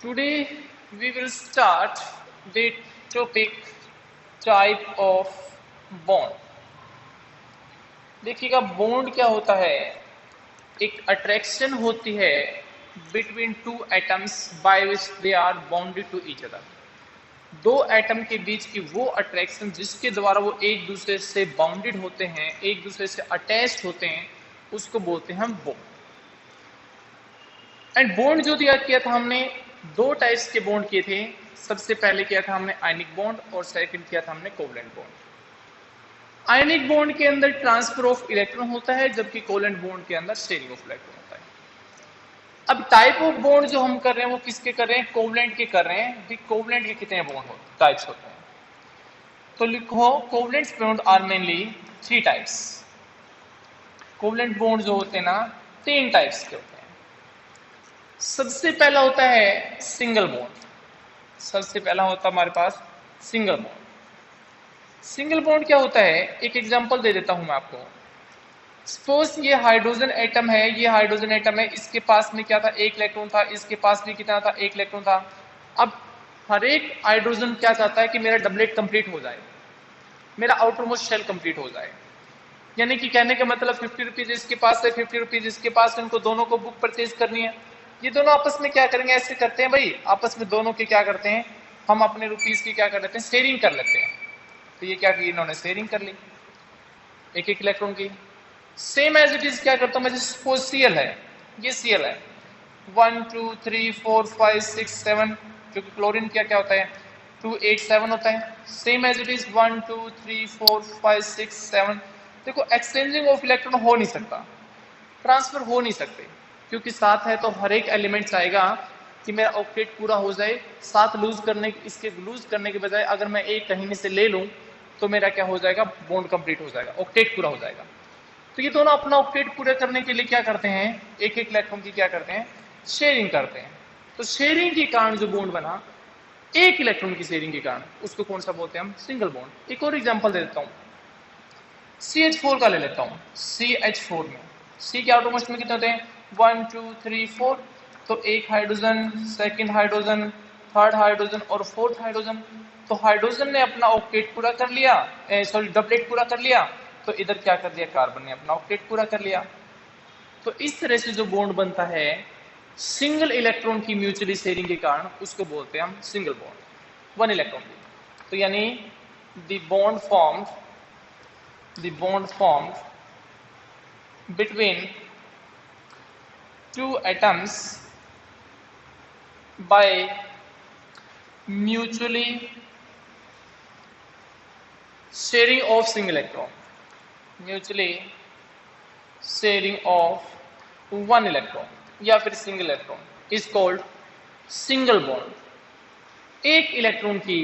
Today we will start the topic type of bond. देखिएगा bond क्या होता है, एक अट्रैक्शन होती है between two atoms by which they are bonded to each other. दो एटम के बीच की वो अट्रैक्शन जिसके द्वारा वो एक दूसरे से बाउंडेड होते हैं, एक दूसरे से अटैच्ड होते हैं, उसको बोलते हैं हम बॉन्ड। एंड बॉन्ड जो दिया किया था हमने, दो टाइप्स के बॉन्ड किए थे। सबसे पहले किया था हमने आयनिक बॉन्ड और सेकंड किया था हमने कोवलेंट बॉन्ड। आयनिक बॉन्ड के अंदर ट्रांसफर ऑफ इलेक्ट्रॉन होता है, जबकि कोवलेंट बॉन्ड के अंदर शेयरिंग ऑफ इलेक्ट्रॉन होता है। अब टाइप ऑफ बॉन्ड जो हम कर रहे हैं वो किसके कर रहे हैं, कोवलेंट के कर रहे हैं। कोवलेंट के कितने बॉन्ड होते टाइप्स होते हैं, तो लिखो covalent bond are mainly 3 types. Covalent bond जो होते हैं ना 3 टाइप्स के होते हैं। सबसे पहला होता है सिंगल बॉन्ड। सबसे पहला होता है हमारे पास सिंगल बॉन्ड। सिंगल बॉन्ड क्या होता है, एक एग्जांपल दे देता हूं मैं आपको। सपोज ये हाइड्रोजन एटम है, ये हाइड्रोजन एटम है, इसके पास में क्या था, एक इलेक्ट्रॉन था, इसके पास भी कितना था, एक इलेक्ट्रॉन था। अब हर एक हाइड्रोजन क्या चाहता है कि मेरा डबलेट कंप्लीट हो जाए, मेरा आउटर मोस्ट शेल कंप्लीट हो जाए। यानी कि कहने का मतलब 50 रुपीज इसके पास है, 50 रुपीज इसके पास है, उनको दोनों को बुक परचेज करनी है। ये दोनों आपस में क्या करेंगे, ऐसे करते हैं भाई, आपस में दोनों के क्या करते हैं, हम अपने रुपीज की क्या कर लेते हैं, शेयरिंग कर लेते हैं। तो ये क्या की, इन्होंने शेयरिंग कर ली एक एक इलेक्ट्रॉन की। सेम एज इट इज क्या करता हूं मैं, जैसे सपोज सीएल है, ये सीएल है 1 2 3 4 5 6 7, क्योंकि क्लोरीन क्या क्या होता है 2 8 7 होता है। Same as it is 1 2 3 4 5 6 7। देखो एक्सचेंजिंग ऑफ इलेक्ट्रॉन हो नहीं सकता, ट्रांसफर हो नहीं सकते, क्योंकि साथ है तो हर एक एलिमेंट चाहेगा कि मेरा ऑक्टेट पूरा हो जाए। साथ लूज करने, इसके लूज करने के बजाय अगर मैं एक कहीं से ले लूं तो मेरा क्या हो जाएगा, बॉन्ड कंप्लीट हो जाएगा, ऑक्टेट पूरा हो जाएगा। तो ये दोनों अपना ऑक्टेट पूरा करने के लिए क्या करते हैं, एक एक इलेक्ट्रॉन की क्या करते हैं, शेयरिंग करते हैं। तो शेयरिंग के कारण जो बॉन्ड बना, एक इलेक्ट्रॉन की शेयरिंग के कारण, उसको कौन सा बोलते हैं हम, सिंगल बॉन्ड। एक और एग्जांपल दे देता हूं, CH4 का ले लेता हूं। CH4 में C के आउटरमोस्ट में कितने होते हैं, 1 2 3 4। तो एक hydrogen, second hydrogen, third hydrogen और फोर्थ हाइड्रोजन। तो हाइड्रोजन ने अपना ऑक्टेट पूरा कर लिया, सॉरी डबलेट पूरा कर लिया। तो इधर क्या कर दिया, कार्बन ने अपना ऑक्टेट पूरा कर लिया। तो इस तरह से जो बॉन्ड बनता है सिंगल इलेक्ट्रॉन की म्यूचुअली शेयरिंग के कारण, उसको बोलते हैं हम सिंगल बॉन्ड, 1 इलेक्ट्रॉन की। तो यानी the bond formed between two atoms by mutually sharing of single electron, mutually sharing of 1 electron या फिर single electron is called single bond. एक इलेक्ट्रॉन की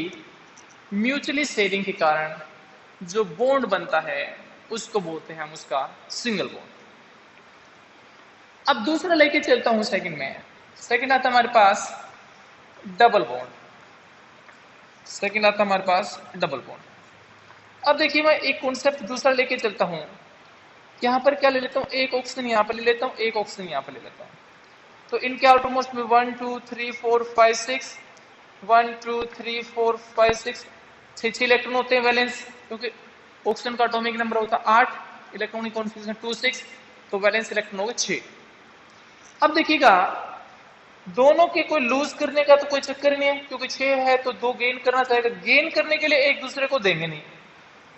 म्यूचुअली शेयरिंग के कारण जो बॉन्ड बनता है उसको बोलते हैं हम उसका सिंगल बॉन्ड। अब दूसरा लेके चलता हूं सेकंड में। सेकंड आता हमारे पास डबल बॉन्ड। सेकंड आता हमारे पास डबल बॉन्ड। अब देखिए मैं एक कॉन्सेप्ट दूसरा लेके चलता हूं। यहां पर क्या ले लेता हूं, एक ऑक्सीजन यहां पर ले लेता हूं, एक ऑक्सीजन यहां पर ले लेता हूं। तो इनके आउटरमोस्ट में 1 2 3 4 5 6, 1 2 3 4 5 6, 6 इलेक्ट्रॉन होते हैं वैलेंस, क्योंकि ऑक्सीजन का एटॉमिक नंबर होता है 8, इलेक्ट्रॉनिक कॉन्फिगरेशन 2 6, तो वैलेंस इलेक्ट्रॉन होगा 6। अब देखिएगा दोनों के कोई लूज करने का तो कोई चक्कर नहीं है, क्योंकि 6 है तो 2 गेन करना चाहेगा, गेन करने के लिए एक दूसरे को देंगे नहीं।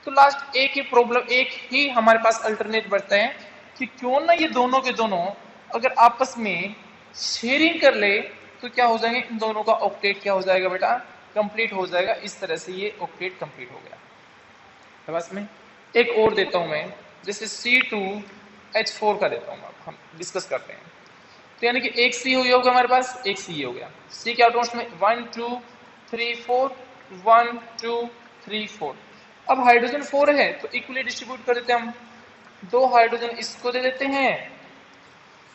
तो लास्ट एक ही प्रॉब्लम, एक ही हमारे पास अल्टरनेट बढ़ता है कि क्यों ना ये दोनों के दोनों अगर आपस में शेयरिंग कर ले तो क्या हो जाएंगे, इन दोनों का ऑक्टेट क्या हो जाएगा बेटा, कंप्लीट हो जाएगा। इस तरह से ये ऑक्टेट कंप्लीट हो गया। बस में एक और देता हूं मैं, जैसे C2H4 का देता हूं, हम डिस्कस करते हैं। तो यानी कि एक C हो गया हमारे पास, एक C हो गया। C के आउटमोस्ट में 1 2 3 4, 1 2 3 4। अब हाइड्रोजन 4 है तो इक्वली डिस्ट्रीब्यूट कर देते हैं हम। 2 हाइड्रोजन इसको दे देते हैं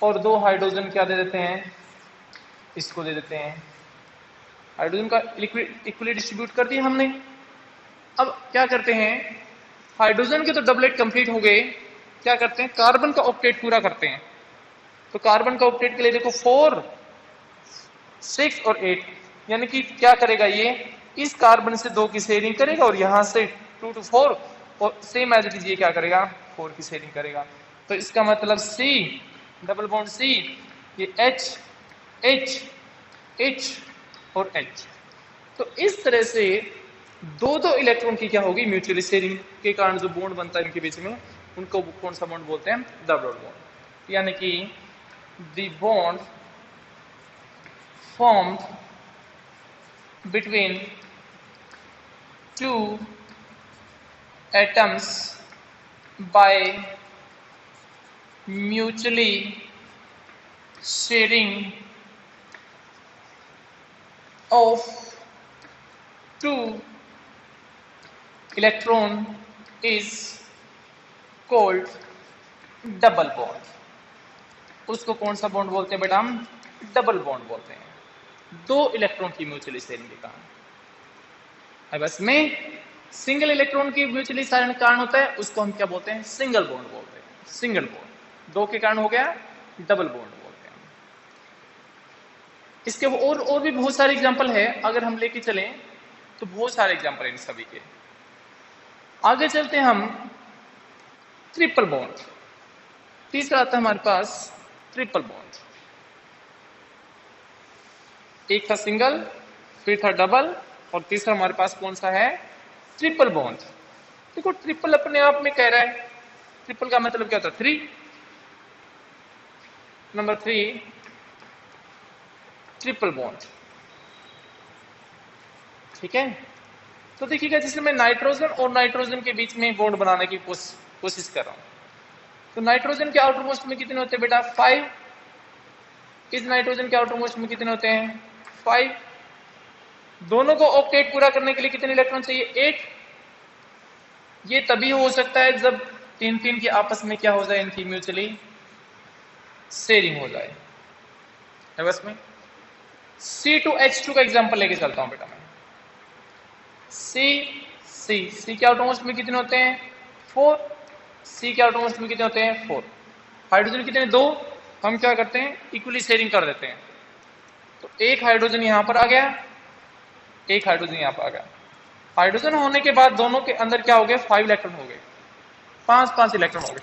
और 2 हाइड्रोजन क्या दे देते हैं, इसको दे देते हैं। हाइड्रोजन का इक्वली डिस्ट्रीब्यूट कर दिया हमने। अब क्या करते हैं, हाइड्रोजन के तो डबलेट कंप्लीट हो गए, क्या करते हैं, कार्बन का ऑक्टेट पूरा करते हैं। तो कार्बन का ऑक्टेट के लिए देखो 4 6 और 8, यानी कि क्या करेगा ये, इस कार्बन से 2 की शेयरिंग करेगा और यहां से 2 to 4 और सेम एज इट इज ये क्या करेगा 4 की शेयरिंग करेगा। तो इसका मतलब C डबल बॉन्ड C, ये H H H और H। तो इस तरह से दो दो इलेक्ट्रॉन की क्या होगी म्यूचुअल शेयरिंग के कारण जो बॉन्ड बनता है इनके बीच में, उनको कौन सा बॉन्ड बोलते हैं, डबल बॉन्ड। यानी कि the bond formed between two atoms by mutually sharing of two electron is called double bond। उसको कौन सा बॉन्ड बोलते हैं बेटा, हम डबल बॉन्ड बोलते हैं, दो इलेक्ट्रॉन की म्यूचुअली शेयरिंग के कारण। अब इसमें सिंगल इलेक्ट्रॉन की म्यूचुअली शेयरिंग के कारण होता है, उसको हम क्या बोलते हैं, सिंगल बॉन्ड बोलते हैं। सिंगल बॉन्ड दो के कारण हो गया, डबल बॉन्ड बोलते हैं। इसके और भी बहुत सारे एग्जांपल है, अगर हम लेके चलें तो बहुत सारे एग्जांपल हैं इन सभी के। आगे चलते हैं हम, ट्रिपल बॉन्ड। तीसरा आता है हमारे पास ट्रिपल बॉन्ड। एक था सिंगल, फिर था डबल, और तीसरा हमारे पास कौन सा है, ट्रिपल बॉन्ड। देखो ट्रिपल अपने आप में कह रहा है, ट्रिपल का मतलब क्या होता है, 3, नंबर 3 ट्रिपल बॉन्ड। ठीक है, तो देखिएगा जैसे मैं नाइट्रोजन और नाइट्रोजन के बीच में बॉन्ड बनाने की कोशिश कर रहा हूं, तो नाइट्रोजन के आउटर मोस्ट में कितने होते हैं बेटा, 5। इस नाइट्रोजन के आउटर मोस्ट में कितने होते हैं, 5। दोनों को ऑक्टेट पूरा करने के लिए कितने इलेक्ट्रॉन चाहिए, 8। ये तभी हो सकता है जब तीन तीन की आपस में क्या हो जाए, इनकी म्यूचुअली शेयरिंग हो जाए। है बस में C2H2 का एग्जांपल लेके चलता हूं बेटा मैं। C के आउटर मोस्ट में कितने होते हैं, 4। C के आउटर मोस्ट में कितने होते हैं, 4। हाइड्रोजन कितने, 2। हम क्या करते हैं, इक्वली शेयरिंग कर देते हैं। तो एक हाइड्रोजन यहां पर आ गया, एक हाइड्रोजन यहां पर आ गया। हाइड्रोजन होने के बाद दोनों के अंदर क्या हो गया, 5 इलेक्ट्रॉन हो गए, 5 इलेक्ट्रॉन हो गए,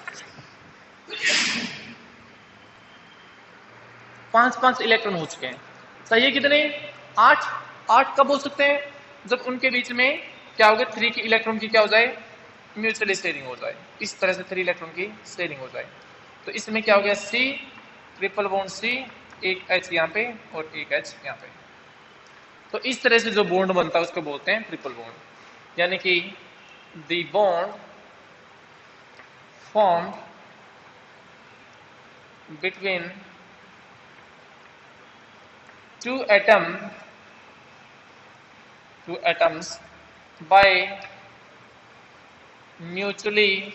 5 इलेक्ट्रॉन हो चुके हैं। सही है कितने, 8। 8 कब हो सकते हैं, जब उनके बीच में क्या हो गया, 3 की इलेक्ट्रॉन की क्या हो जाए, म्यूचुअली शेयरिंग हो जाए। इस तरह से 3 इलेक्ट्रॉन की शेयरिंग हो जाए। तो इसमें क्या हो गया, C ट्रिपल बॉन्ड C, एक H यहाँ पे और एक H यहाँ पे। तो इस तरह से जो बॉन्ड बनता है उसको बोलते हैं ट्रिपल बॉन्ड। यानी कि the bond formed between two atoms by mutually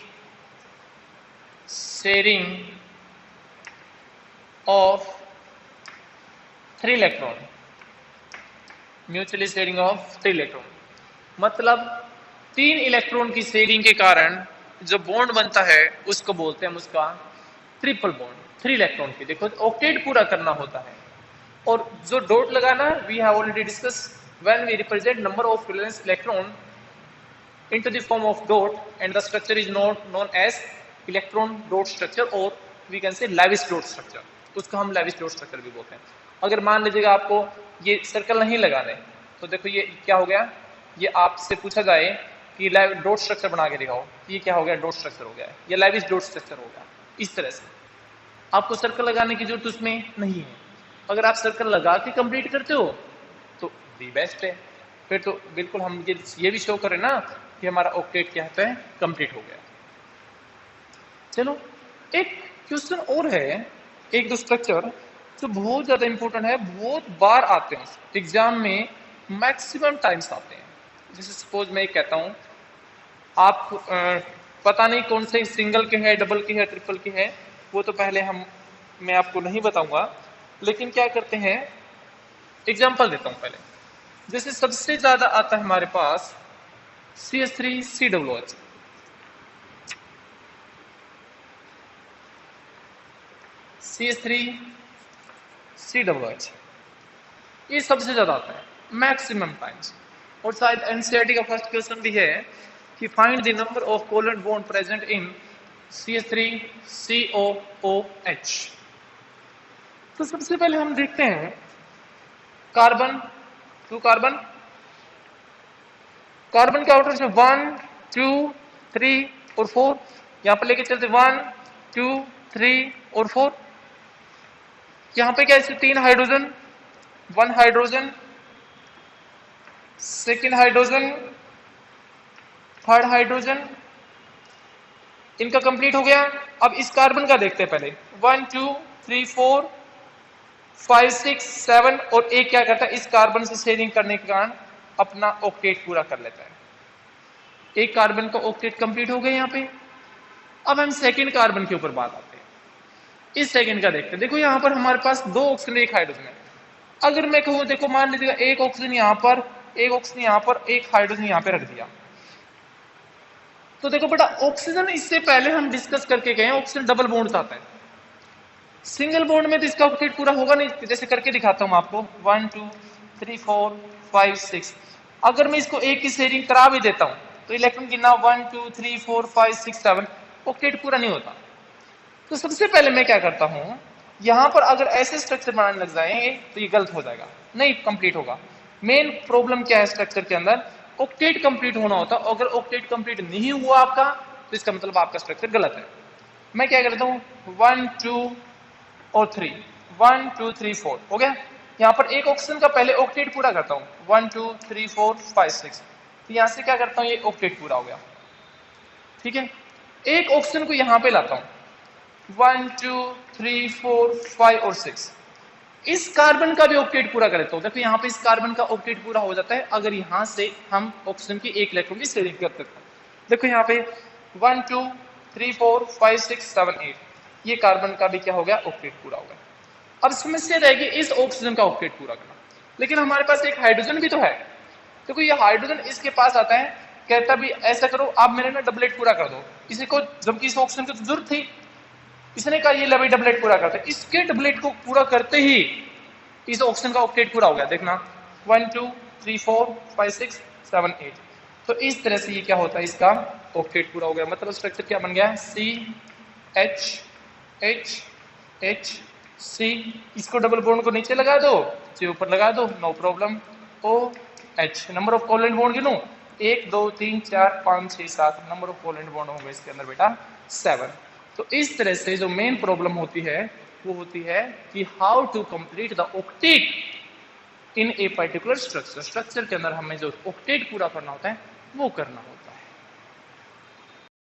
sharing of 3 electron। Mutually sharing of 3 electron मतलब 3 इलेक्ट्रॉन की शेयरिंग के कारण जो बॉन्ड बनता है उसको बोलते हैं हम उसका ट्रिपल बॉन्ड। 3 इलेक्ट्रॉन की, देखो ऑक्टेट पूरा करना होता है। और जो डॉट लगाना, we have already discuss when we represent number of valence electron into the form of dot and the structure is known as electron dot structure or we can say Lewis dot structure। उसको हम Lewis dot structure भी बोलते हैं। अगर मान लीजिएगा आपको ये सर्कल नहीं लगाने, तो देखो ये क्या हो गया, ये आपसे पूछा जाए कि डॉट स्ट्रक्चर बना के दिखाओ, ये क्या हो गया, डॉट स्ट्रक्चर हो गया, ये Lewis dot structure हो गया। इस तरह से आपको सर्कल लगाने की जरूरत उसमें नहीं है। अगर आप सर्कल लगा के कंप्लीट करते हो तो दी बेस्ट है, फिर तो बिल्कुल हम ये भी शो करें ना कि हमारा ऑक्टेट क्या है, कंप्लीट हो गया। चलो एक क्वेश्चन और है, एक दो स्ट्रक्चर जो बहुत ज्यादा इंपॉर्टेंट है, बहुत बार आते हैं एग्जाम में, मैक्सिमम टाइम्स आते हैं। जैसे सपोज मैं एक कहता हूं, आप पता नहीं कौन से सिंगल के है, डबल के है, ट्रिपल के है, वो तो पहले मैं आपको नहीं बताऊंगा, लेकिन क्या करते हैं, एग्जांपल देता हूं पहले। जैसे सबसे ज्यादा आता है हमारे पास CH3COOH, CH3COOH। ये सबसे ज्यादा आता है मैक्सिमम टाइम्स। और शायद एनसीईआरटी का फर्स्ट क्वेश्चन भी है कि find the number of covalent bond present in CH3COOH। तो सबसे पहले हम देखते हैं कार्बन, 2 कार्बन, कार्बन के आउटर से 1 2 3 और 4, यहां पर लेके चलते 1 2 3 और 4। यहां पे क्या है 3 hydrogen, 1 hydrogen, second hydrogen, third hydrogen, इनका कंप्लीट हो गया। अब इस कार्बन का देखते हैं पहले 1 2 3 4 5 6 7 और एक क्या करता है इस कार्बन से शेयरिंग करने के कारण अपना ऑक्टेट पूरा कर लेता है। एक कार्बन का ऑक्टेट कंप्लीट हो गया यहां पे। अब हम सेकंड कार्बन के ऊपर बात आते हैं। इस सेकंड का देखते हैं। देखो यहां पर हमारे पास 2 ऑक्सीजन एक हाइड्रोजन है। अगर मैं कहूं देखो मान लीजिएगा एक ऑक्सीजन यहां पर, एक ऑक्सीजन यहां पर, एक हाइड्रोजन यहां पे रख दिया। तो देखो बेटा ऑक्सीजन इससे पहले हम डिस्कस करके गए ऑक्सीजन डबल बॉन्ड आता है। सिंगल बॉन्ड में तो इसका ऑक्टेट पूरा होगा नहीं। जैसे करके दिखाता हूं आपको 1 2 3 4 5 6। अगर मैं इसको एक की शेयरिंग करा भी देता हूं तो इलेक्ट्रॉन गिनना 1 2 3 4 5 6 7 ऑक्टेट पूरा नहीं होता। तो सबसे पहले मैं क्या करता हूं यहां पर अगर ऐसे स्ट्रक्चर बनाने लग जाएंगे तो ये गलत हो जाएगा, नहीं कंप्लीट होगा। मेन प्रॉब्लम क्या है स्ट्रक्चर के अंदर, ऑक्टेट कंप्लीट होना होता है। अगर ऑक्टेट कंप्लीट नहीं हुआ आपका तो इसका मतलब आपका स्ट्रक्चर गलत है। मैं क्या करता हूं 1 2 और 3 1 2 3 4 हो गया। यहां पर एक ऑक्सीजन का पहले ऑक्टेट पूरा करता हूं 1 2 3 4 5 6। तो यहां से क्या करता हूं ये ऑक्टेट पूरा हो गया। ठीक है, एक ऑक्सीजन को यहां पे लाता हूं 1 2 3 4 5 और 6। इस कार्बन का भी ऑक्टेट पूरा कर देता हूं। देखो यहां पे इस कार्बन का ऑक्टेट पूरा हो जाता है अगर यहां से हम ऑक्सीजन की एक इलेक्ट्रॉन की शेयरिंग करते हैं। देखो यहां पे 1 2 3 4 5 6 7 8 ये कार्बन का भी क्या हो गया ऑक्टेट पूरा हो गया। अब समस्या रहेगी इस ऑक्सीजन का ऑक्टेट पूरा करना। लेकिन हमारे पास एक हाइड्रोजन भी तो है। देखो ये हाइड्रोजन इसके पास आता है, कहता भी ऐसा करो आप मेरे ना डबलेट पूरा कर दो। इसी को जबकि इस ऑक्सीजन की तो जरूरत थी, इसने कहा ये लवे डबलेट पूरा करते। इसके डबलेट को पूरा करते ही इस ऑक्सीजन का ऑक्टेट पूरा हो गया। देखना 1 2 3 4 5 6 7 8। तो इस तरह से ये क्या होता है इसका ऑक्टेट पूरा हो गया। मतलब स्ट्रक्चर क्या बन गया CH H H C। इसको डबल बॉन्ड को नीचे लगा दो, से ऊपर लगा दो, no problem. OH number of covalent bond गिनो 1 2 3 4 5 6 7 नंबर ऑफ कोवलेंट बॉन्ड होंगे इसके अंदर बेटा 7। तो इस तरह से जो मेन प्रॉब्लम होती है वो होती है कि how to complete the octet in a particular structure. Structure के अंदर हमें जो ऑक्टेट पूरा करना होता है वो करना होता है।